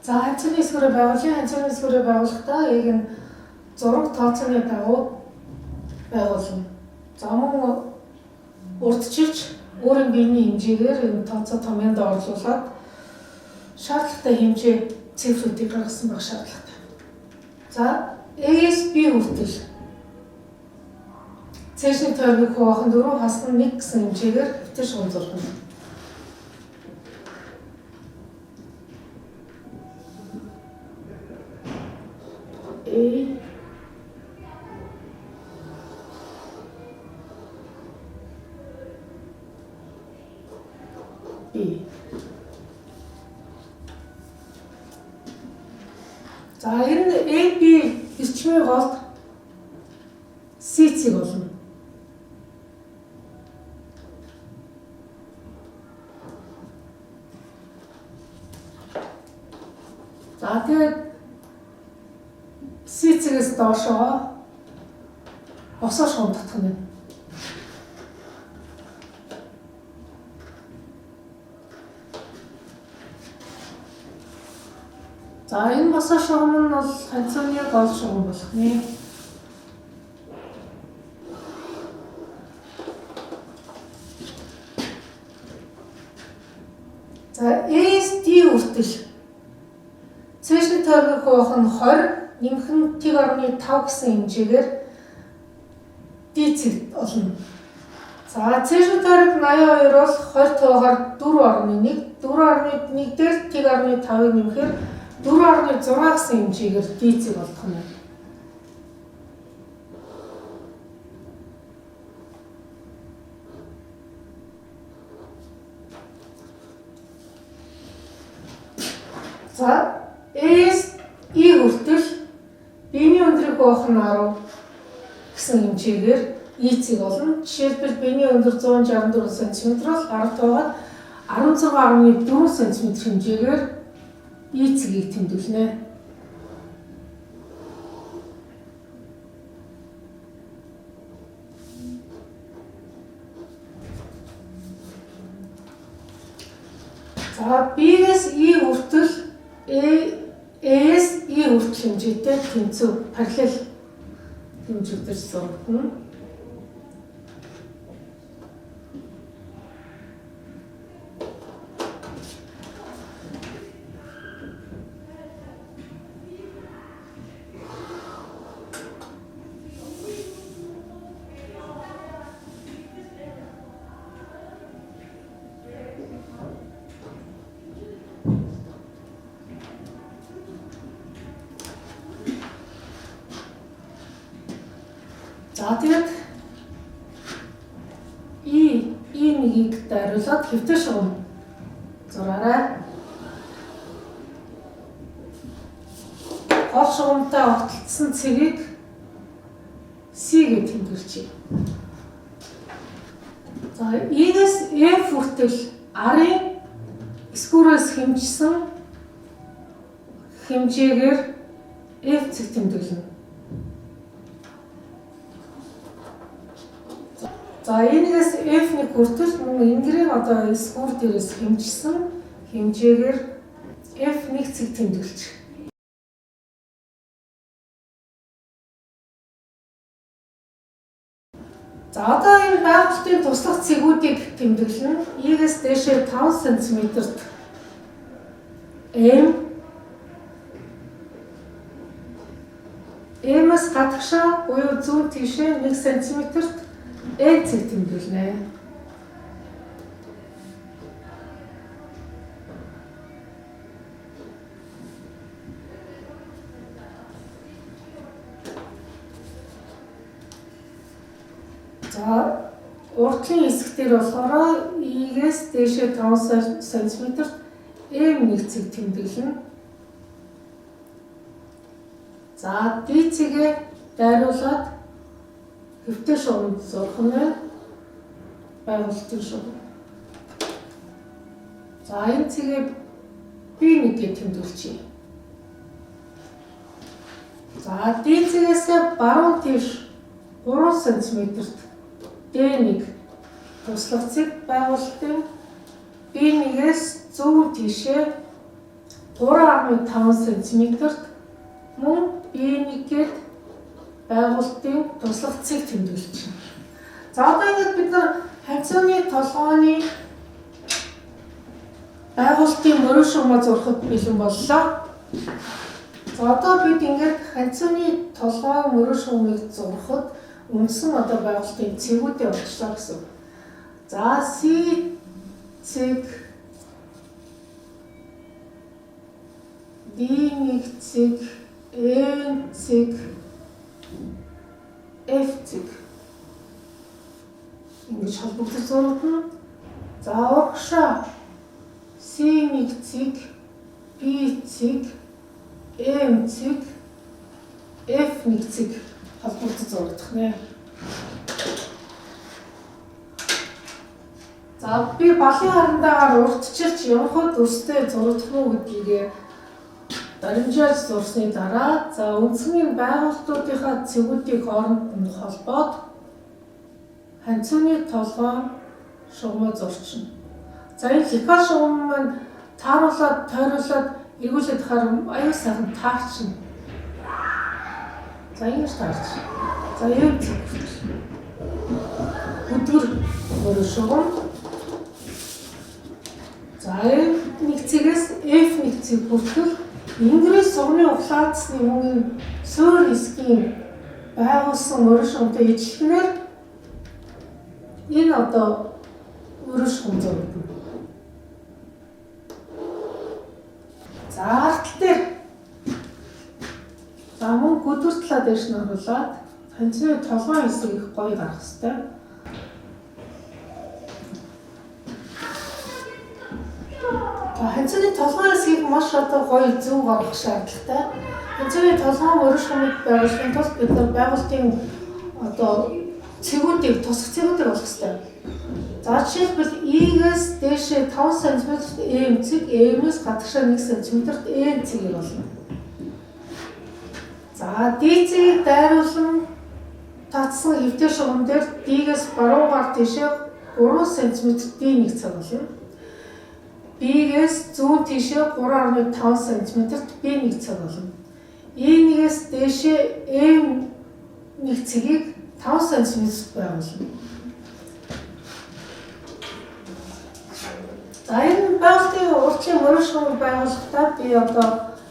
За ханцны эсгүүрээ байгуулъя. Ханцны эсгүүрээ байгуулахдаа яг нь зураг тооцооны дагуу байгуулна. За мөн урдчилж өөрийн биений хэмжээгээр энэ тооцоо томьёонд орлуулад шаардлагатай хэмжээ цифруудыг гаргасан байх шаардлагатай. За AS B хүртэл цэжний тойргийн хуваахан 4 хасна 1 гэсэн хэмжээгээр хэвтэр шугамзуулна. A B. За энэ AB эрчмийн голд C-цэг болно. За тэгээд C-цэгээс доошоо босоо шугамдах нь. За энэ босоо шугам нь бол ханцны гол шугам болох нэ. За ASD хүртэл цэжний тойргийн хуваахан 20 нэмэх нь 1.5 гэсэн хэмжээгээр D-цэг олно. За цэжний тойрог 82 бол 20 тоогоор 4.1 4.1 дээр 1.5-ыг нэмэхээр 4.6 гэсэн хэмжээгээр D-цэг болох нь. За ASE хүртэл биений өндрийг гоох нь 10 гэсэн хэмжээгээр E-цэг болно. Жишээлбэл биений өндөр 164 см бол 10 тоогоор 16.4 см хэмжээгээр E-цэгийг тэмдэглэнэ. За B-ээс E хүртэл AS E хүртэл хэмжээтэй тэнцүү параллел хэмжүүдээр зурагдана. За тэгээд E1-ийг дариулаад хэвтэр шугам зураарай. Гол шугамтай огтлцсон цэгийг C гэж тэмдэглэжээ. За E-ээс F хүртэл арын эсгүүрээс хэмжсэн хэмжээгээр F-цэг тэмдэглэнэ. За энэс F1 хүртэл энгэрийн одоо эсгүүр дээрээс хэмжсэн хэмжээгээр F1 цэг тэмдэглэж. За одоо энэ байгуулалтын туслах цэгүүдийг тэмдэглэнэ. E-ээс дээшээ 5 см-т M, M-ээс гадагшаа буюу зүүн тийшээ 1 см-т E-цэг тэмдэглэнэ. За уртлын хэсэг дээр болохоор E-ээс дээшээ 5 см M1 цэг тэмдэглэнэ. За D-цэгээ дайруулаад хэвтэр шугамд зурх нь байгуулалтын шугам. За энэ цэгээ B1-ийг тэмдэглэжээ. За D-цэгээс баруун тийш 3 см-т D1 туслах цэг байгуулалтын B1-ээс зүүн тийшээ 3.5 см-т мөн B1-гээд байгуулалтын туслах цэг тэмдэглэж байна. За одоо ингээд бид нар ханцууны толгойн байгуулалтын мөрөн шугамаа зурхад бэлэн боллоо. За одоо бид ингээд ханцууны толгойн мөрөн шугамыг зурхад үндсэн одоо байгуулалтын цэгүүдээ олчлаа гэсэн. За C цэг, D1 цэг, E цэг, F цэг ингэж холбогдож зургадна. За урагшаа C1 цэг, B цэг, M цэг, F1 цэг холбогдож зургадах нэ. За би балын харандаагаар урдчилж явхад өстэй зургадах уу гэдгийг дарамжааж зурсны дараа за үндсгийн байгуулалтуудынхаа цэгүүдийг хооронд нь холбоод ханцууны толгойн шугамаа зурчна. За энэ ликал шугам маань тааруулаад тойруулаад эргүүлээд харам аюул сайхан таарчна. За ингэж таарч. За юм цэг. Өдөр мөрөн шугам. За нэг цэгээс F1 цэг хүртэл Ингээс сувны ухлаацны мөн суур хэсгийн байгуулсан мөрөн шугамтай ижилхнээр энэ одоо мөрөн шугам зургадна. За артал дээр за мөн гүдвэр талаа дээш нь оруулаад ханцны толгойн хэсэг их гоё гарах хэрэгтэй. Ханцны толгойн хэсгийг маш одоо гоё зөв гаргах шаардлагатай. Ханцны толгойн мөрөн шугамыг байгуулахын тулд бид нар байгуулалтын одоо цэгүүдийг тусах цэгүүдийг олох хэрэгтэй. За жишээлбэл E-гээс дээшээ 5 см-т M цэг, M-ээс гадагшаа 1 см-т N цэгийг олно. За D цэгийг дайруулан татсан хэвтэр шугам дээр D-гээс баруугаар тийшээ 3 см-т D1 цаг олно. B-гээс зүүн тийшээ 3.5 см-т B1 цаг болно. E1-гээс дээшээ M1 цэгийг 5 см-т байгуулна. За энэ байгуулалтын урдлын мөрөн шугамыг байгуулахдаа би одоо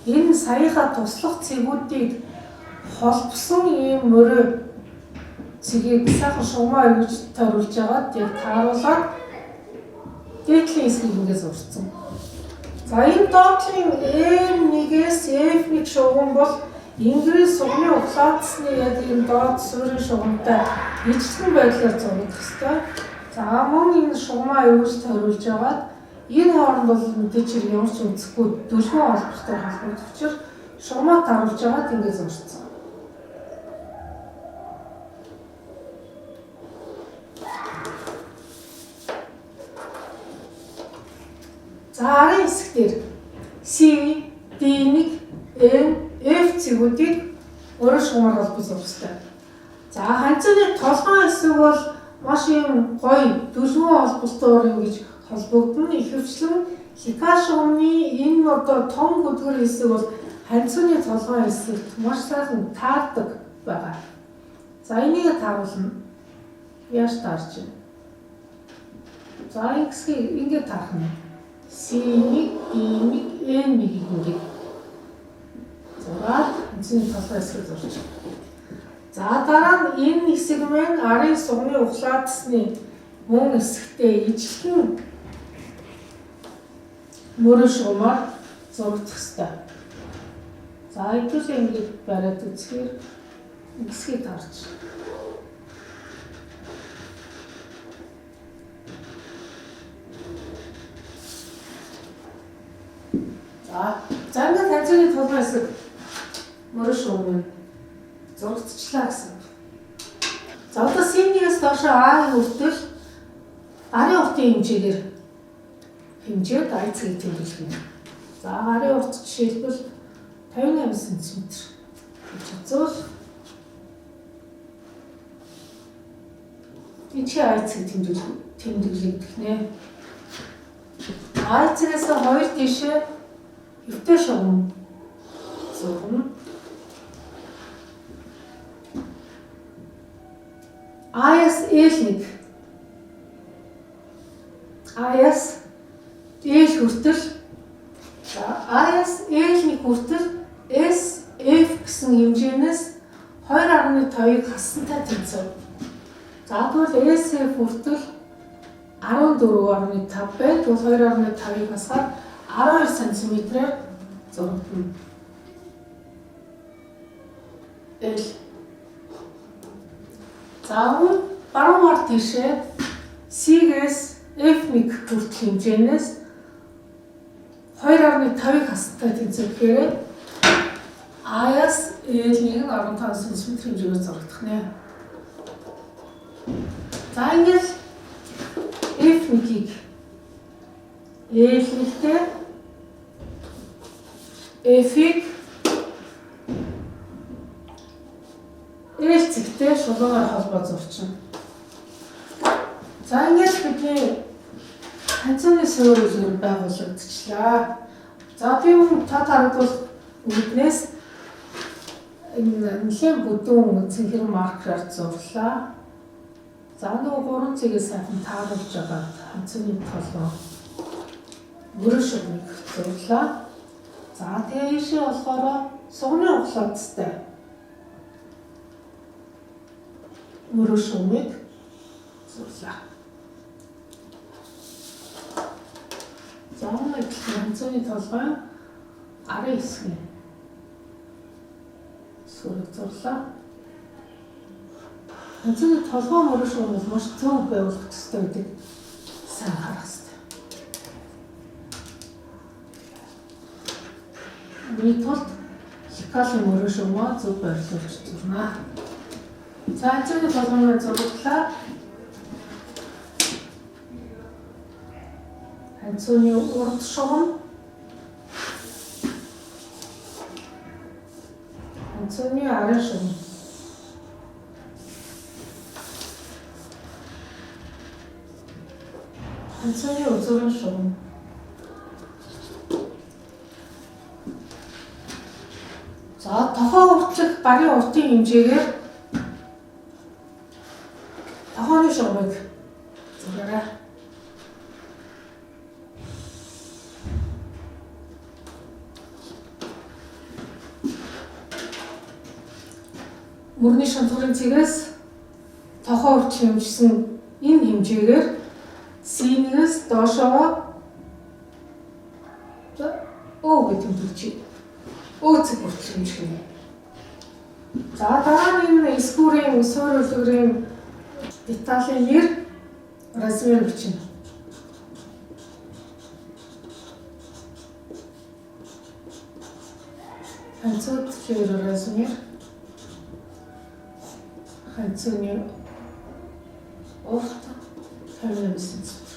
энэ саяхаа туслах цэгүүдийг холбосон ийм мөрөө цэгийг сайхан шугамаа эргэж тойруулж агаад яг тааруулаад дээдлийн хэсгийг ингэж зурцсан. За энэ доотлын M1-ээс F1 шугам бол Ингээс сувны ухлаацны яг энэ доод суурин шугамтай ижилхэн байдлаар зургах хэрэгтэй. За мөн энэ шугамаа эргэж тойруулж агаад энэ хооронд бол мэдээч ямар ч үндэсгүй дөлгөн холбоотой холбогдох учраас шугамаа тааруулж агаад ингэж зурцсан. За арын хэсэг дээр C, D1, M, F цэгүүдийг мөрөн шугамаар холбож зурх хэрэгтэй. За ханцны толгойн хэсэг бол маш юм гоё дөлгөн холболтоор ингэж холбогдно. Ихэвчлэн ликал шугамны энэ одоо том гүдгэр хэсэг бол ханцны толгойн хэсэгт маш сайхан таардаг байгаа. За энийг тааруулна. Яаж таарч байна? За энэ хэсгийг ингэж таах нь. C1, D1, N1-ийг ингэж зураад ханцны толгойн хэсгийг зурч. За дараа нь энэ хэсэг маань арын сувны ухлаацны мөн хэсэгтээ ижилхэн мөрөн шугамаар зургах хэрэгтэй. За хэдүүлээ ингэж бариад үзэхээр хэсгийг таарч. За ингээд ханцны толгойн хэсэг мөрөн шугам зургацчлаа гэсэн. За одоо C1-ээс доош А-ийн хүртэл арын уртын хэмжээгээр хэмжээд А цэгийг тэмдэглэнэ. За арын урт жишээлбэл 58 см гэж үзвэл энэ чи А цэг тэмдэглэгдэх нэ. А цэгээс хоёр тишээ эвтэй шугам зурна. Аяс L1. Аяс L хүртэл. За аяс L1 хүртэл SF гэсэн хэмжээнээс 2.5-ыг хассантай тэнцэв. За тэгвэл SF хүртэл 14.5 байна. Тэгвэл 2.5-ыг хасгаад 12 см-ээр зургатна. L. За баруунаар тийшээ C-гээс F1 хүртэл хэмжээнээс 2.5-ыг хассантай тэнцвэхээр аяс L1-ийг 15 см хэмжээгээр зургах нэ. За ингээд F1-ийг L1-тэй F-ийг L-цэгтэй шулуугаар холбоо зурчихна. За ингээд бидний ханцны суурь байгуулагдчихлаа. За би та харагдвал үднээс энэ нэлээд бүдүүн цэнхэр маркераар зурлаа. За нөгөө 3 цэгээ сайхан тааруулж байгаа ханцны толгой мөрөн шугамыг зурлаа. За тэгээ ийшээ болохоор сугны углаадтай мөрөн шугамыг зурлаа. За нэг ханцны толгой арын хэсгийн сүрэг зурлаа. Ханцны толгой мөрөн шугам бол маш цөөн байгуулах хэрэгтэй гэдэг сайн харах хэрэгтэй. Миний тулд хикалийн мөрөн шугамаа зөв байрлуулж зурнаа. За ханцны толгойг зурлаа. Ханцны урд шугам, ханцны арын шугам, ханцны үзүүрэн шугам, за тохоо уртлах багийн уртын хэмжээгээр тохооны шугамыг зураарай. Мөрний шантгарын цэгээс тохоо урт хэмжсэн энэ хэмжээгээр C-нээс доошоо О гэдэг хэмжээ. О цэг хүртэл хэмжих юм. За дараа нь энэ эсгүүрийн суурь үлгэрийн деталийн нэр размер бичнэ. Ханцууд тэр размер ханцны урт 50 см.